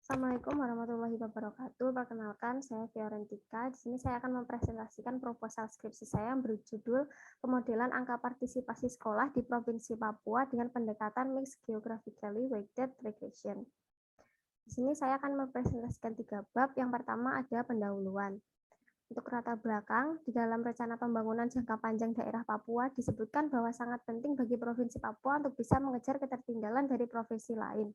Assalamualaikum warahmatullahi wabarakatuh. Perkenalkan, saya Fiorentika. Di sini saya akan mempresentasikan proposal skripsi saya yang berjudul Pemodelan Angka Partisipasi Sekolah di Provinsi Papua dengan Pendekatan Mixed Geographically Weighted Regression. Di sini saya akan mempresentasikan 3 bab. Yang pertama ada pendahuluan. Untuk latar belakang, di dalam rencana pembangunan jangka panjang daerah Papua disebutkan bahwa sangat penting bagi Provinsi Papua untuk bisa mengejar ketertinggalan dari provinsi lain.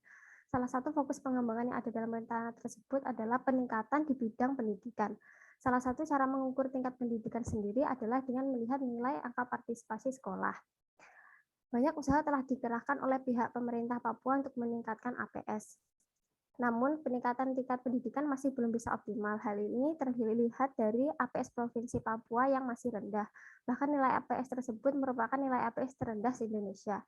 Salah satu fokus pengembangan yang ada dalam rencana tersebut adalah peningkatan di bidang pendidikan. Salah satu cara mengukur tingkat pendidikan sendiri adalah dengan melihat nilai angka partisipasi sekolah. Banyak usaha telah dikerahkan oleh pihak pemerintah Papua untuk meningkatkan APS. Namun, peningkatan tingkat pendidikan masih belum bisa optimal. Hal ini terlihat dari APS Provinsi Papua yang masih rendah. Bahkan nilai APS tersebut merupakan nilai APS terendah di Indonesia.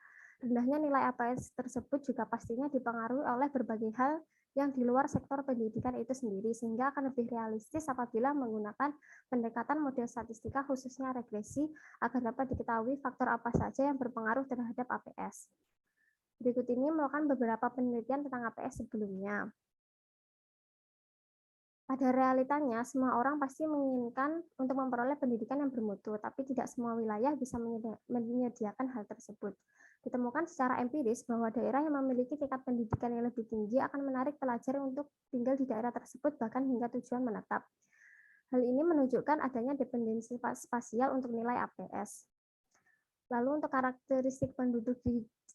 Rendahnya nilai APS tersebut juga pastinya dipengaruhi oleh berbagai hal yang di luar sektor pendidikan itu sendiri, sehingga akan lebih realistis apabila menggunakan pendekatan model statistika khususnya regresi agar dapat diketahui faktor apa saja yang berpengaruh terhadap APS. Berikut ini merupakan beberapa penelitian tentang APS sebelumnya. Pada realitanya, semua orang pasti menginginkan untuk memperoleh pendidikan yang bermutu, tapi tidak semua wilayah bisa menyediakan hal tersebut. Ditemukan secara empiris bahwa daerah yang memiliki tingkat pendidikan yang lebih tinggi akan menarik pelajar untuk tinggal di daerah tersebut bahkan hingga tujuan menetap. Hal ini menunjukkan adanya dependensi spasial untuk nilai APS. Lalu untuk karakteristik penduduk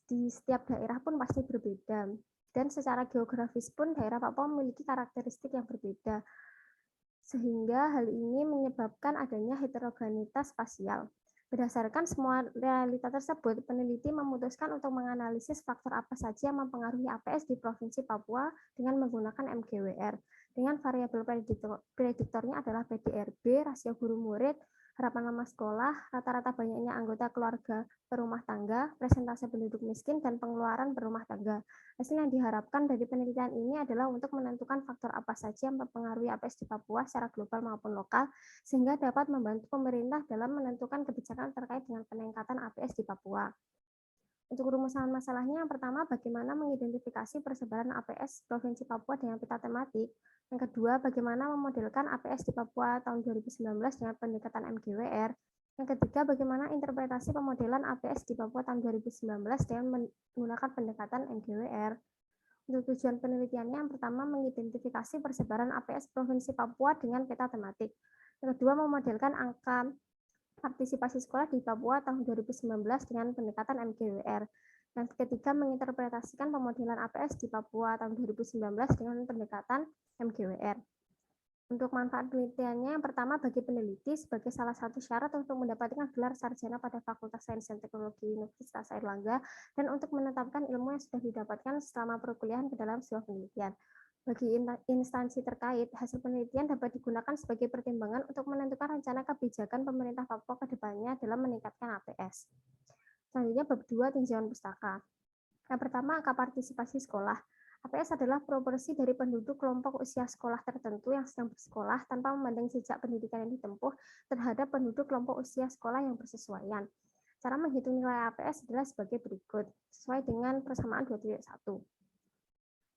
di setiap daerah pun pasti berbeda. Dan secara geografis pun daerah Papua memiliki karakteristik yang berbeda. Sehingga hal ini menyebabkan adanya heterogenitas spasial. Berdasarkan semua realita tersebut, peneliti memutuskan untuk menganalisis faktor apa saja yang mempengaruhi APS di Provinsi Papua dengan menggunakan MGWR. Dengan variabel prediktornya adalah PDRB, rasio guru murid, harapan lama sekolah, rata-rata banyaknya anggota keluarga berumah tangga, presentase penduduk miskin, dan pengeluaran berumah tangga. Hasil yang diharapkan dari penelitian ini adalah untuk menentukan faktor apa saja yang mempengaruhi APS di Papua secara global maupun lokal, sehingga dapat membantu pemerintah dalam menentukan kebijakan terkait dengan peningkatan APS di Papua. Untuk rumusan masalahnya, yang pertama, bagaimana mengidentifikasi persebaran APS Provinsi Papua dengan peta tematik. Yang kedua, bagaimana memodelkan APS di Papua tahun 2019 dengan pendekatan MGWR. Yang ketiga, bagaimana interpretasi pemodelan APS di Papua tahun 2019 dengan menggunakan pendekatan MGWR. Untuk tujuan penelitiannya, yang pertama, mengidentifikasi persebaran APS Provinsi Papua dengan peta tematik. Yang kedua, memodelkan angka partisipasi sekolah di Papua tahun 2019 dengan pendekatan MGWR. Yang ketiga, menginterpretasikan pemodelan APS di Papua tahun 2019 dengan pendekatan MGWR. Untuk manfaat penelitiannya, yang pertama bagi peneliti sebagai salah satu syarat untuk mendapatkan gelar sarjana pada Fakultas Sains dan Teknologi Universitas Airlangga dan untuk menetapkan ilmu yang sudah didapatkan selama perkuliahan ke dalam sebuah penelitian. Bagi instansi terkait, hasil penelitian dapat digunakan sebagai pertimbangan untuk menentukan rencana kebijakan pemerintah Papua ke depannya dalam meningkatkan APS. Selanjutnya, bab 2, tinjauan pustaka. Yang pertama, angka partisipasi sekolah. APS adalah proporsi dari penduduk kelompok usia sekolah tertentu yang sedang bersekolah tanpa memandang jejak pendidikan yang ditempuh terhadap penduduk kelompok usia sekolah yang bersesuaian. Cara menghitung nilai APS adalah sebagai berikut, sesuai dengan persamaan 2.1.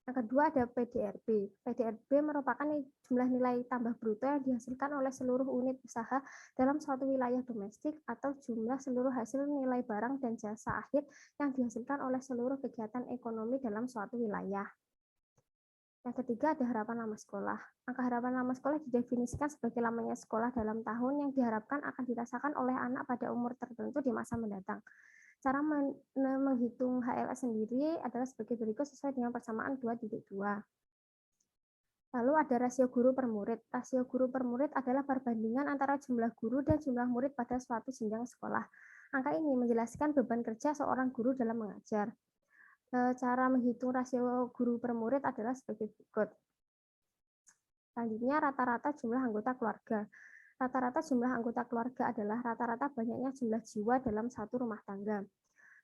Yang kedua ada PDRB. PDRB merupakan jumlah nilai tambah bruto yang dihasilkan oleh seluruh unit usaha dalam suatu wilayah domestik atau jumlah seluruh hasil nilai barang dan jasa akhir yang dihasilkan oleh seluruh kegiatan ekonomi dalam suatu wilayah. Yang ketiga ada harapan lama sekolah. Angka harapan lama sekolah didefinisikan sebagai lamanya sekolah dalam tahun yang diharapkan akan dirasakan oleh anak pada umur tertentu di masa mendatang. Cara menghitung HLS sendiri adalah sebagai berikut sesuai dengan persamaan 2.2. Lalu ada rasio guru per murid. Rasio guru per murid adalah perbandingan antara jumlah guru dan jumlah murid pada suatu jenjang sekolah. Angka ini menjelaskan beban kerja seorang guru dalam mengajar. Cara menghitung rasio guru per murid adalah sebagai berikut. Selanjutnya, rata-rata jumlah anggota keluarga. Rata-rata jumlah anggota keluarga adalah rata-rata banyaknya jumlah jiwa dalam satu rumah tangga.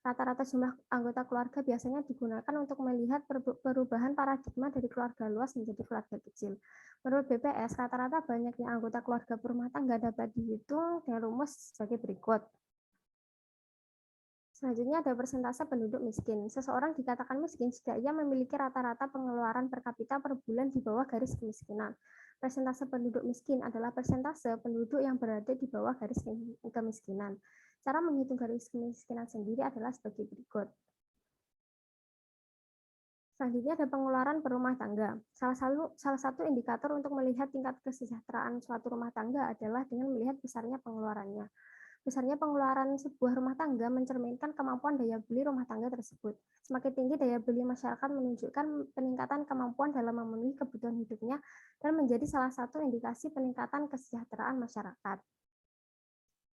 Rata-rata jumlah anggota keluarga biasanya digunakan untuk melihat perubahan paradigma dari keluarga luas menjadi keluarga kecil. Menurut BPS, rata-rata banyaknya anggota keluarga berumah tangga dapat dihitung dengan rumus sebagai berikut. Selanjutnya ada persentase penduduk miskin. Seseorang dikatakan miskin jika ia memiliki rata-rata pengeluaran per kapita per bulan di bawah garis kemiskinan. Persentase penduduk miskin adalah persentase penduduk yang berada di bawah garis kemiskinan. Cara menghitung garis kemiskinan sendiri adalah sebagai berikut. Selanjutnya ada pengeluaran per rumah tangga. Salah satu indikator untuk melihat tingkat kesejahteraan suatu rumah tangga adalah dengan melihat besarnya pengeluarannya. Besarnya pengeluaran sebuah rumah tangga mencerminkan kemampuan daya beli rumah tangga tersebut. Semakin tinggi daya beli masyarakat menunjukkan peningkatan kemampuan dalam memenuhi kebutuhan hidupnya dan menjadi salah satu indikasi peningkatan kesejahteraan masyarakat.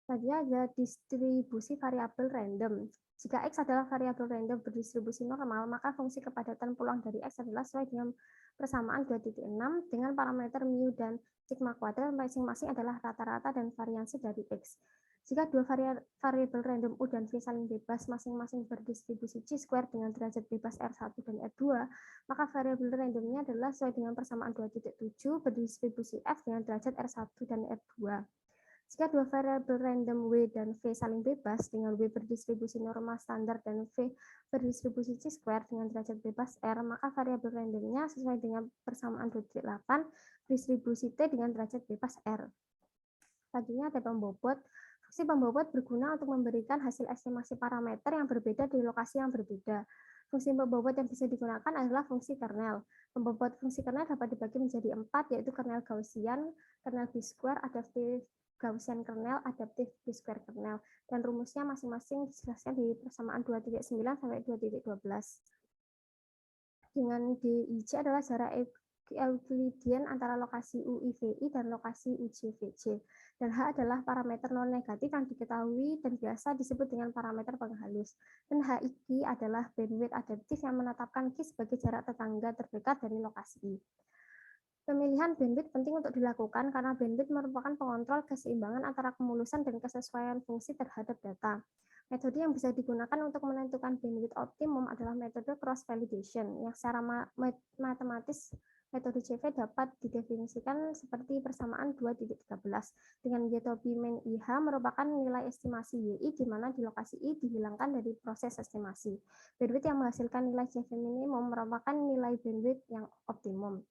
Selanjutnya ada distribusi variabel random. Jika X adalah variabel random berdistribusi normal, maka fungsi kepadatan pulang dari X adalah sesuai dengan persamaan 2.6 dengan parameter mu dan sigma kuadrat masing-masing adalah rata-rata dan variansi dari X. Jika dua variabel random U dan V saling bebas masing-masing berdistribusi chi-square dengan derajat bebas R1 dan R2, maka variabel randomnya adalah sesuai dengan persamaan 2.7 berdistribusi F dengan derajat R1 dan R2. Jika dua variabel random W dan V saling bebas dengan W berdistribusi normal standar dan V berdistribusi chi-square dengan derajat bebas R, maka variabel randomnya sesuai dengan persamaan 2.8 distribusi T dengan derajat bebas R. Selanjutnya ada pembobot. Fungsi pembobot berguna untuk memberikan hasil estimasi parameter yang berbeda di lokasi yang berbeda. Fungsi pembobot yang bisa digunakan adalah fungsi kernel. Pembobot fungsi kernel dapat dibagi menjadi 4, yaitu kernel Gaussian, kernel B-square, adaptive Gaussian kernel, adaptive B-square kernel, dan rumusnya masing-masing dijelaskan di persamaan 2.9 sampai 2.12. Dengan DIJ adalah jarak Euclidean antara lokasi UIVI dan lokasi UJVJ, dan H adalah parameter non-negatif yang diketahui dan biasa disebut dengan parameter penghalus, dan HIQ adalah bandwidth adaptif yang menetapkan Q sebagai jarak tetangga terdekat dari lokasi I. Pemilihan bandwidth penting untuk dilakukan karena bandwidth merupakan pengontrol keseimbangan antara kemulusan dan kesesuaian fungsi terhadap data. Metode yang bisa digunakan untuk menentukan bandwidth optimum adalah metode cross-validation, yang secara matematis metode CV dapat didefinisikan seperti persamaan 2.13, dengan Jacobi min IH merupakan nilai estimasi YI di mana di lokasi I dihilangkan dari proses estimasi. Bandwidth yang menghasilkan nilai CV minimum merupakan nilai bandwidth yang optimum.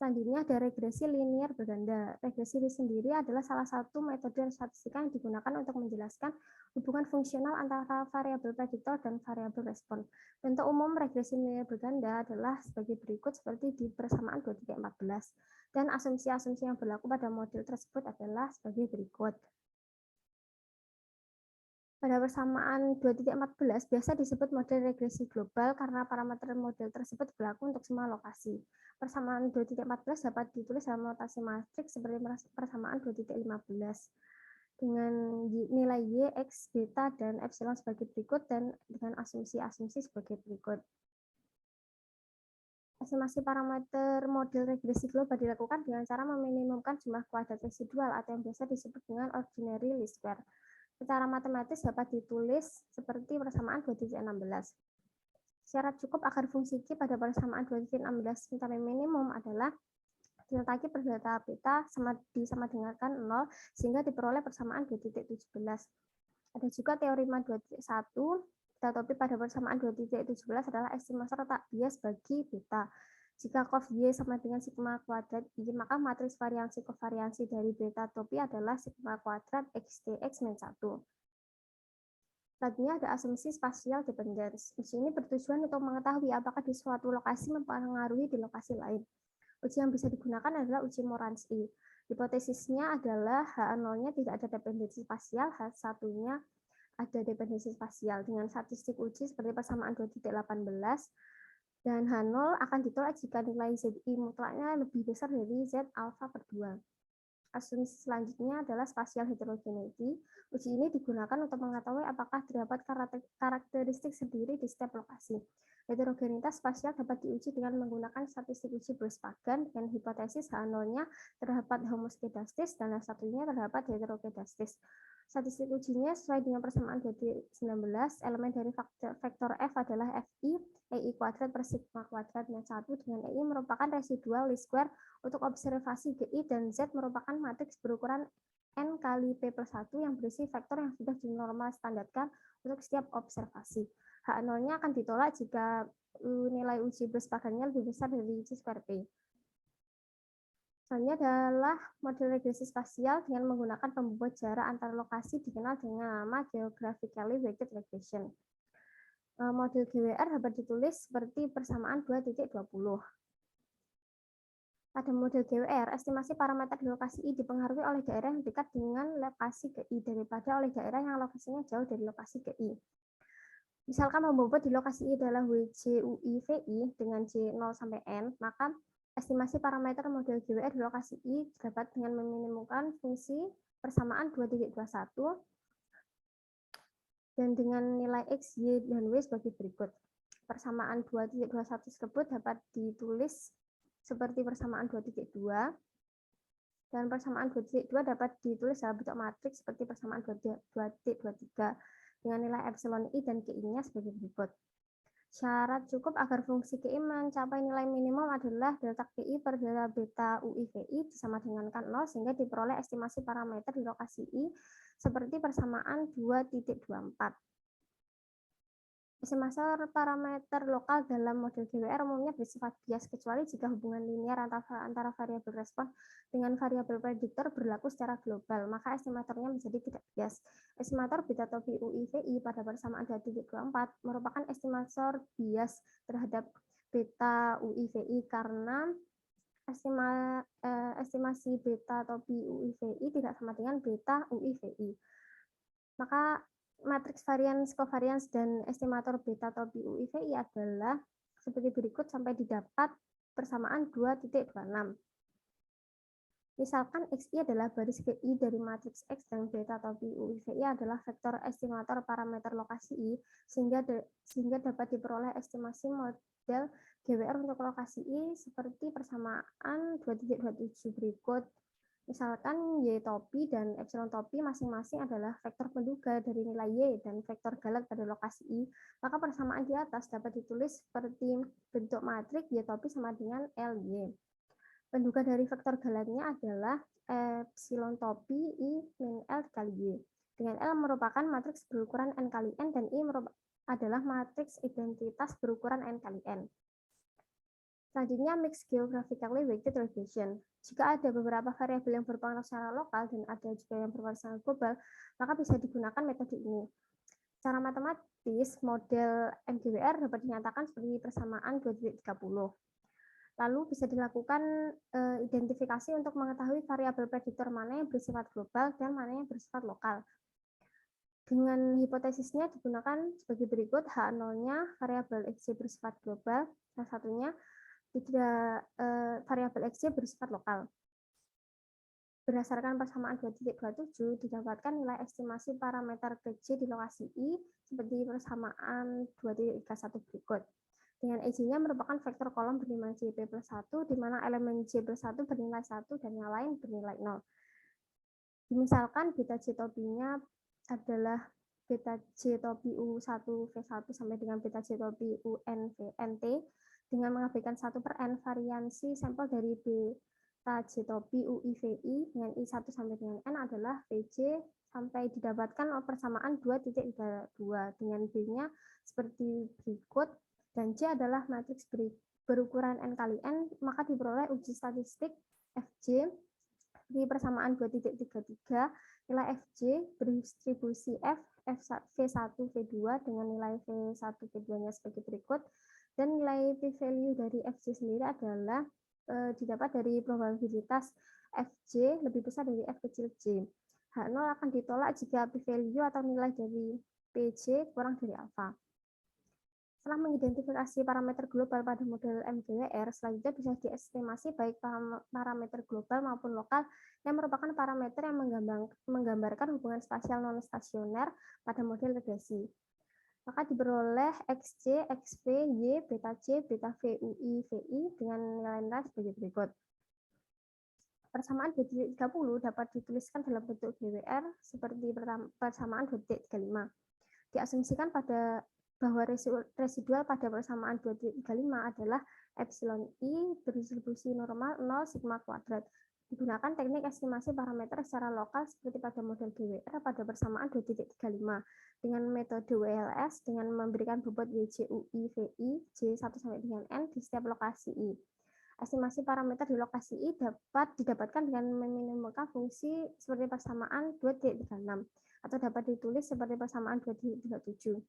Selanjutnya ada regresi linier berganda. Regresi sendiri adalah salah satu metode statistika yang digunakan untuk menjelaskan hubungan fungsional antara variabel prediktor dan variabel respon. Bentuk umum regresi linier berganda adalah sebagai berikut seperti di persamaan 2.14. Dan asumsi-asumsi yang berlaku pada model tersebut adalah sebagai berikut. Pada persamaan 2.14 biasa disebut model regresi global karena parameter model tersebut berlaku untuk semua lokasi. Persamaan 2.14 dapat ditulis dalam notasi matriks seperti persamaan 2.15 dengan nilai Y, X, beta, dan epsilon sebagai berikut dan dengan asumsi-asumsi sebagai berikut. Estimasi parameter model regresi global dilakukan dengan cara meminimumkan jumlah kuadrat residual atau yang biasa disebut dengan ordinary least square. Secara matematis dapat ditulis seperti persamaan 2.16. Syarat cukup agar fungsi Q pada persamaan 2.16 mencapai minimum adalah diletakkan per delta beta sama dengankan 0 sehingga diperoleh persamaan 2.17. Ada juga teorema 2.1, beta topi pada persamaan 2.17 adalah estimasi letak bias bagi beta. Jika cof Y sama dengan sigma kuadrat Y, maka matriks variansi kovariansi dari beta topi adalah sigma kuadrat XTX min 1. Selanjutnya ada asumsi spatial dependence. Uji ini bertujuan untuk mengetahui apakah di suatu lokasi mempengaruhi di lokasi lain. Uji yang bisa digunakan adalah uji Moransky. Hipotesisnya adalah H0-nya tidak ada dependensi spasial, H1-nya ada dependensi spasial. Dengan statistik uji seperti persamaan 2.18, dan H0 akan ditolak jika nilai ZI mutlaknya lebih besar dari Z alpha per 2. Asumsi selanjutnya adalah spatial heterogeneity. Uji ini digunakan untuk mengetahui apakah terdapat karakteristik sendiri di setiap lokasi. Heterogenitas spasial dapat diuji dengan menggunakan statistik uji Bose-Pagan dengan hipotesis H0-nya terdapat homoskedastis dan H1-nya terdapat heterokedastis. Statistik ujinya sesuai dengan persamaan 2.19, elemen dari vektor F adalah Fi, EI kuadrat per sigma kuadrat min 1, dengan EI merupakan residual least square untuk observasi GI dan Z merupakan matriks berukuran N kali P plus 1 yang berisi vektor yang sudah dinormal standarkan untuk setiap observasi. H0-nya akan ditolak jika nilai uji bersepadannya lebih besar dari C square P. Selanjutnya adalah model regresi spasial dengan menggunakan pembobot jarak antar lokasi dikenal dengan nama Geographically Weighted Regression. Model GWR dapat ditulis seperti persamaan 2.20. Pada model GWR, estimasi parameter di lokasi I dipengaruhi oleh daerah yang dekat dengan lokasi ke I daripada oleh daerah yang lokasinya jauh dari lokasi ke I. Misalkan pembobot di lokasi I adalah WJUI-VI dengan J0 sampai N, maka estimasi parameter model GWR di lokasi I dapat dengan meminimumkan fungsi persamaan 2.21 dan dengan nilai X, Y, dan W sebagai berikut. Persamaan 2.21 tersebut dapat ditulis seperti persamaan 2.2 dan persamaan 2.2 dapat ditulis dalam bentuk matriks seperti persamaan 2.23 dengan nilai epsilon I dan KI-nya sebagai berikut. Syarat cukup agar fungsi KI mencapai nilai minimum adalah delta KI per delta beta UI VI sama dengan kan 0 sehingga diperoleh estimasi parameter di lokasi I seperti persamaan 2.24. Estimasi parameter lokal dalam model GWR umumnya bersifat bias kecuali jika hubungan linear antara variabel respon dengan variabel prediktor berlaku secara global, maka estimatornya menjadi tidak bias. Estimator beta topi UI VI pada persamaan 2.24 merupakan estimator bias terhadap beta UI VI karena estimasi beta topi UI VI tidak sama dengan beta UI VI. Maka matriks varians, covariance, dan estimator beta topi UI VI adalah seperti berikut sampai didapat persamaan 2.26. Misalkan XI adalah baris KI dari matriks X dan beta topi UI VI adalah vektor estimator parameter lokasi I, sehingga dapat diperoleh estimasi model GWR untuk lokasi I seperti persamaan 2.27 berikut. Misalkan Y topi dan epsilon topi masing-masing adalah vektor penduga dari nilai Y dan vektor galat pada lokasi I, maka persamaan di atas dapat ditulis seperti bentuk matriks Y topi sama dengan LY. Penduga dari vektor galatnya adalah epsilon topi I min L kali Y. Dengan L merupakan matriks berukuran N kali N dan I adalah matriks identitas berukuran N kali N. Selanjutnya, mixed geographically weighted regression. Jika ada beberapa variabel yang berpengaruh secara lokal dan ada juga yang berpengaruh secara global, maka bisa digunakan metode ini. Secara matematis, model MGWR dapat dinyatakan seperti persamaan 2.30. Lalu bisa dilakukan identifikasi untuk mengetahui variabel prediktor mana yang bersifat global dan mana yang bersifat lokal. Dengan hipotesisnya digunakan sebagai berikut, H0-nya variabel XY bersifat global, salah satunya tidak variabel XY bersifat lokal. Berdasarkan persamaan 2.27 didapatkan nilai estimasi parameter KJ di lokasi I seperti persamaan 2.31 berikut. Dengan EJ-nya merupakan vektor kolom bernilai JP plus 1, di mana elemen J plus 1 bernilai 1 dan yang lain bernilai 0. Misalkan beta J topinya adalah beta J topi U1 V1 sampai dengan beta J topi UN VNT, dengan mengabaikan 1 per N variansi sampel dari beta J topi UIVI dengan I1 sampai dengan N adalah VJ sampai didapatkan persamaan 2.32 dengan B-nya seperti berikut dan J adalah matriks berukuran N kali N, maka diperoleh uji statistik FJ di persamaan 2.33 nilai FJ berdistribusi F V1 V2 dengan nilai V1 V2-nya sebagai berikut. Dan nilai p-value dari FJ sendiri adalah didapat dari probabilitas FJ lebih besar dari F kecil J. H0 akan ditolak jika p-value atau nilai dari PJ kurang dari alfa. Setelah mengidentifikasi parameter global pada model MGWR, selanjutnya bisa diestimasi baik parameter global maupun lokal yang merupakan parameter yang menggambarkan hubungan spasial non-stasioner pada model regresi. Maka diperoleh XC, XV, Y, beta C, beta V, UI, VI dengan nilai-nilai sebagai berikut. Persamaan 2.30 dapat dituliskan dalam bentuk GWR seperti persamaan 2.35. Diasumsikan bahwa residual pada persamaan 2.35 adalah epsilon I berdistribusi normal 0 sigma kuadrat. Digunakan teknik estimasi parameter secara lokal seperti pada model GWR pada persamaan 2.35 dengan metode WLS dengan memberikan bobot YJ UI VI J1 sampai dengan N di setiap lokasi I. Estimasi parameter di lokasi I dapat didapatkan dengan meminimumkan fungsi seperti persamaan 2.36 atau dapat ditulis seperti persamaan 2.37.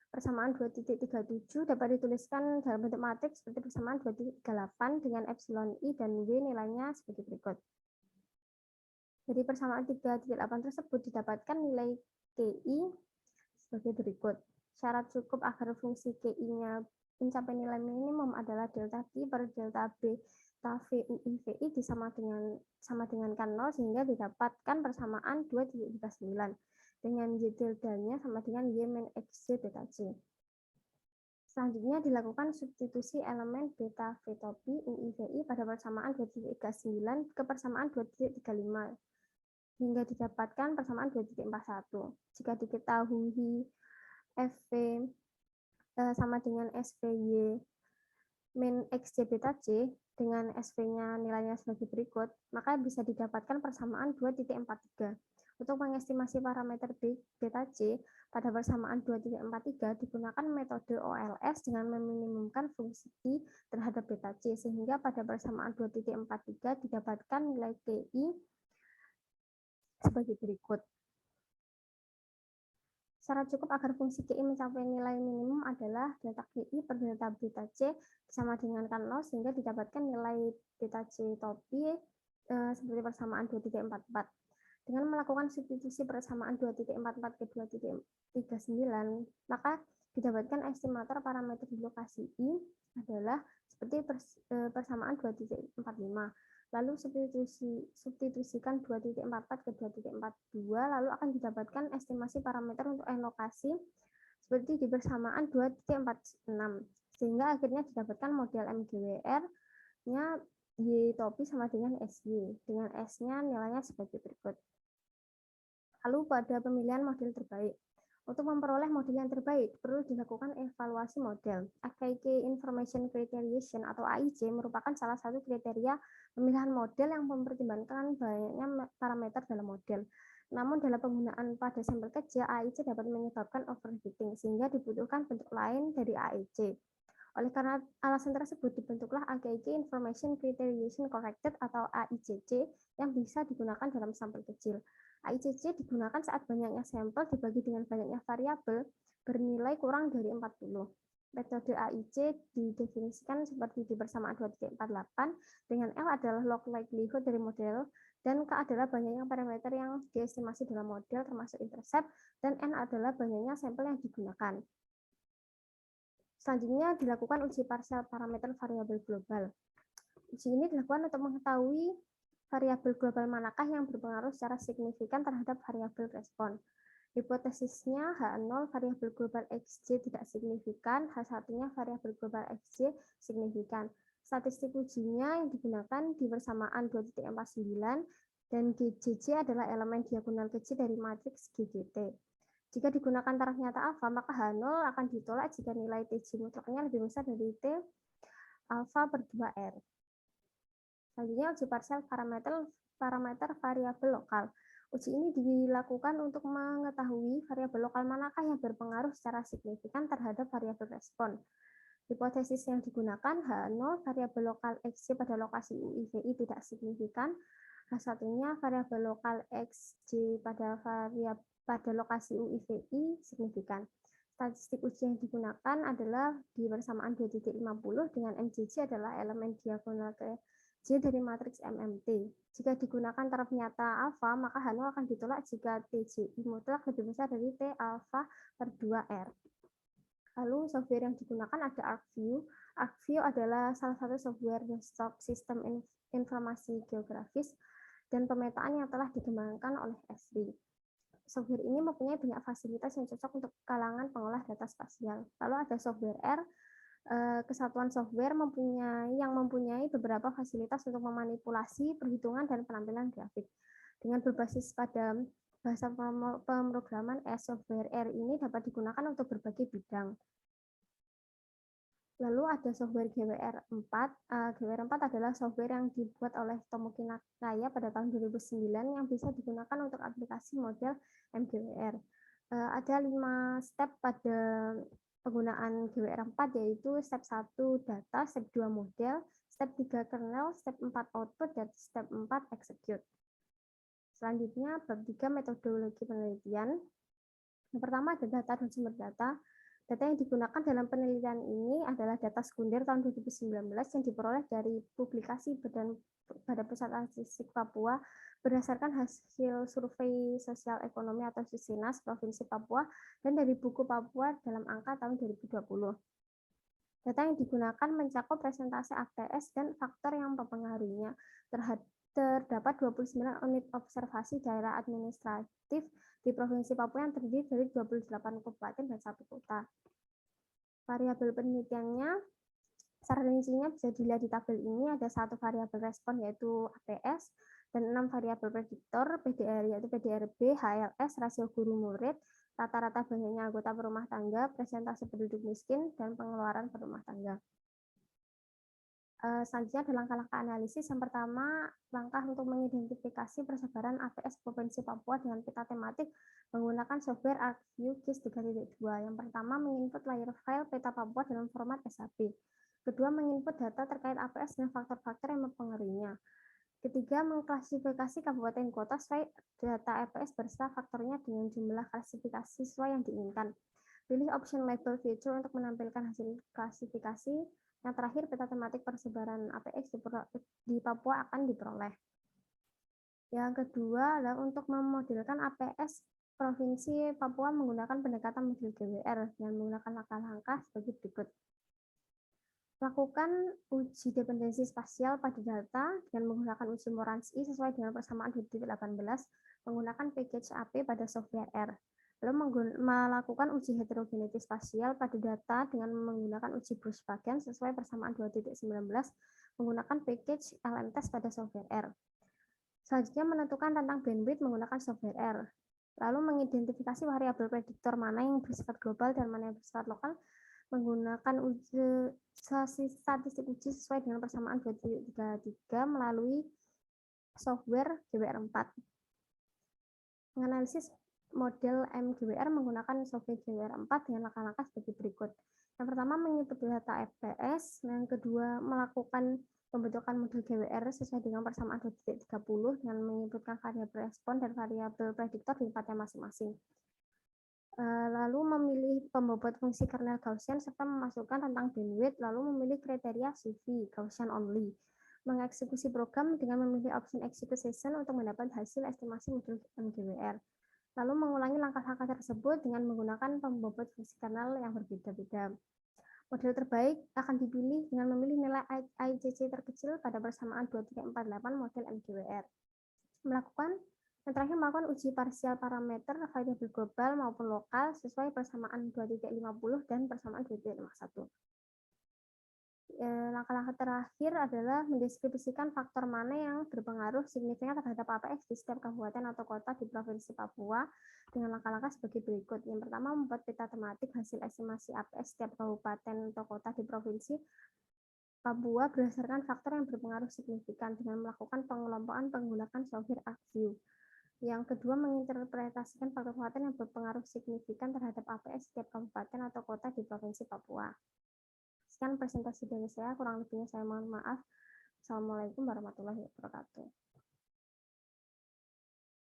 Persamaan 2.37 dapat dituliskan dalam bentuk matriks seperti persamaan 2.38 dengan epsilon I dan W nilainya sebagai berikut. Dari persamaan 3.8 tersebut didapatkan nilai KI sebagai berikut. Syarat cukup agar fungsi KI-nya mencapai nilai minimum adalah delta T per delta beta VUI VI sama dengan kan 0 sehingga didapatkan persamaan 2.39 dengan Y delta-nya sama dengan Y min XJ beta J. Selanjutnya dilakukan substitusi elemen beta V topi UI VI pada persamaan 2.39 ke persamaan 2.35 hingga didapatkan persamaan 2.41. Jika diketahui FV sama dengan SVY min XJ beta J dengan SV-nya nilainya sebagai berikut, maka bisa didapatkan persamaan 2.43. Untuk mengestimasi parameter beta J pada persamaan 2.43 digunakan metode OLS dengan meminimumkan fungsi I terhadap beta J sehingga pada persamaan 2.43 didapatkan nilai KI sebagai berikut. Syarat cukup agar fungsi KI mencapai nilai minimum adalah delta KI per delta beta C sama dengan kan 0 sehingga didapatkan nilai beta C topi seperti persamaan 2.44. Dengan melakukan substitusi persamaan 2.44 ke 2.39, maka didapatkan estimator parameter di lokasi I adalah seperti persamaan 2.45. Lalu substitusikan 2.44 ke 2.42, lalu akan didapatkan estimasi parameter untuk N lokasi seperti di persamaan 2.46, sehingga akhirnya didapatkan model MGWR-nya Y topi sama dengan SY, dengan S-nya nilainya sebagai berikut. Lalu pada pemilihan model terbaik. Untuk memperoleh model yang terbaik, perlu dilakukan evaluasi model. AKK Information Criterion atau AIC merupakan salah satu kriteria pemilihan model yang mempertimbangkan banyaknya parameter dalam model. Namun dalam penggunaan pada sampel kecil, AIC dapat menyebabkan overfitting, sehingga dibutuhkan bentuk lain dari AIC. Oleh karena alasan tersebut, dibentuklah AKK Information Criterion Corrected atau AICC yang bisa digunakan dalam sampel kecil. AICC digunakan saat banyaknya sampel dibagi dengan banyaknya variabel bernilai kurang dari 40. Metode AIC didefinisikan seperti di persamaan 2.48 dengan L adalah log likelihood dari model dan K adalah banyaknya parameter yang diestimasi dalam model termasuk intercept dan N adalah banyaknya sampel yang digunakan. Selanjutnya dilakukan uji parsial parameter variabel global. Uji ini dilakukan untuk mengetahui variabel global manakah yang berpengaruh secara signifikan terhadap variabel respon. Hipotesisnya H0 variabel global XJ tidak signifikan, H1-nya variabel global XJ signifikan. Statistik ujinya yang digunakan di persamaan 2.49 dan GJJ adalah elemen diagonal kecil dari matriks GGT. Jika digunakan taraf nyata alfa, maka H0 akan ditolak jika nilai TJ mutlaknya lebih besar dari T alfa per 2R. Selanjutnya uji parsial parameter variabel lokal. Uji ini dilakukan untuk mengetahui variabel lokal manakah yang berpengaruh secara signifikan terhadap variabel respon. Hipotesis yang digunakan H0 variabel lokal XJ pada lokasi UIVI tidak signifikan, H1-nya variabel lokal XJ pada lokasi UIVI signifikan. Statistik uji yang digunakan adalah di persamaan 2.50 dengan MJJ adalah elemen diagonal ke J dari matriks MMT. Jika digunakan taraf nyata alfa, maka H0 akan ditolak jika TJI mutlak lebih besar dari T alfa per 2R. Lalu software yang digunakan ada ArcView. ArcView adalah salah satu software desktop sistem informasi geografis dan pemetaan yang telah dikembangkan oleh Esri. Software ini mempunyai banyak fasilitas yang cocok untuk kalangan pengolah data spasial. Lalu ada software R. Kesatuan software yang mempunyai beberapa fasilitas untuk memanipulasi perhitungan dan penampilan grafik. Dengan berbasis pada bahasa pemrograman S, software R ini dapat digunakan untuk berbagai bidang. Lalu ada software GWR4. GWR4 adalah software yang dibuat oleh Tomoki Nakaya pada tahun 2009 yang bisa digunakan untuk aplikasi model MGWR. Ada 5 step pada penggunaan GWR4, yaitu step 1 data, step 2 model, step 3 kernel, step 4 output, dan step 4 execute. Selanjutnya, bab 3 metodologi penelitian. Yang pertama ada data dan sumber data. Data yang digunakan dalam penelitian ini adalah data sekunder tahun 2019 yang diperoleh dari publikasi Badan Pusat Statistik Papua berdasarkan hasil survei sosial ekonomi atau Susinas Provinsi Papua dan dari buku Papua dalam angka tahun 2020. Data yang digunakan mencakup presentasi ATS dan faktor yang mempengaruhinya. Terdapat 29 unit observasi daerah administratif di Provinsi Papua yang terdiri dari 28 kabupaten dan 1 kota. Variabel penelitiannya, secara rincinya bisa dilihat di tabel ini. Ada 1 variabel respon yaitu APS, dan 6 variabel prediktor PDR yaitu PDRB, HLS, rasio guru murid, rata-rata banyaknya anggota berumah tangga, presentasi penduduk miskin, dan pengeluaran berumah tangga. Selanjutnya ada langkah-langkah analisis. Yang pertama, langkah untuk mengidentifikasi persebaran APS Provinsi Papua dengan peta tematik menggunakan software ArcView GIS 3.2. Yang pertama, menginput layer file peta Papua dalam format SAP. Kedua, menginput data terkait APS dan faktor-faktor yang mempengaruhinya. Ketiga, mengklasifikasi kabupaten kota sesuai data APS beserta faktornya dengan jumlah klasifikasi sesuai yang diinginkan. Pilih option label feature untuk menampilkan hasil klasifikasi. Yang terakhir, peta tematik persebaran APX di Papua akan diperoleh. Yang kedua adalah untuk memodelkan APS Provinsi Papua menggunakan pendekatan model GWR dengan menggunakan langkah-langkah sebagai berikut. Lakukan uji dependensi spasial pada data dengan menggunakan uji Moranski sesuai dengan persamaan 2018 menggunakan package AP pada software R. Lalu melakukan uji heterogeneity spasial pada data dengan menggunakan uji Bruce bagian sesuai persamaan 2.19 menggunakan package LMTest pada software R. Selanjutnya menentukan rentang bandwidth menggunakan software R. Lalu mengidentifikasi variabel prediktor mana yang bersifat global dan mana yang bersifat lokal menggunakan uji statistik uji sesuai dengan persamaan 2.33 melalui software GWR4. Menganalisis model MGWR menggunakan software GWR4 dengan langkah-langkah sebagai berikut. Yang pertama, menginput data FPS. Yang kedua, melakukan pembentukan model GWR sesuai dengan persamaan 2.30 dengan menginputkan variabel respon dan variabel prediktor di tempatnya masing-masing. Lalu memilih pembobot fungsi kernel Gaussian serta memasukkan rentang bandwidth, lalu memilih kriteria CV, Gaussian only. Mengeksekusi program dengan memilih option execute session untuk mendapat hasil estimasi model MGWR. Lalu mengulangi langkah-langkah tersebut dengan menggunakan pembobot fungsi kernel yang berbeda-beda. Model terbaik akan dipilih dengan memilih nilai ICC terkecil pada persamaan 2348 model MGWR. Yang terakhir, melakukan uji parsial parameter variabel global maupun lokal sesuai persamaan 2.50 dan persamaan 2.51. Langkah-langkah terakhir adalah mendeskripsikan faktor mana yang berpengaruh signifikan terhadap APX di setiap kabupaten atau kota di Provinsi Papua dengan langkah-langkah sebagai berikut. Yang pertama, membuat peta tematik hasil estimasi APX setiap kabupaten atau kota di Provinsi Papua berdasarkan faktor yang berpengaruh signifikan dengan melakukan pengelompokan menggunakan software ArcView. Yang kedua, menginterpretasikan faktor-faktor yang berpengaruh signifikan terhadap APX setiap kabupaten atau kota di Provinsi Papua. Sekian presentasi dari saya, kurang lebihnya saya mohon maaf. Assalamualaikum warahmatullahi wabarakatuh.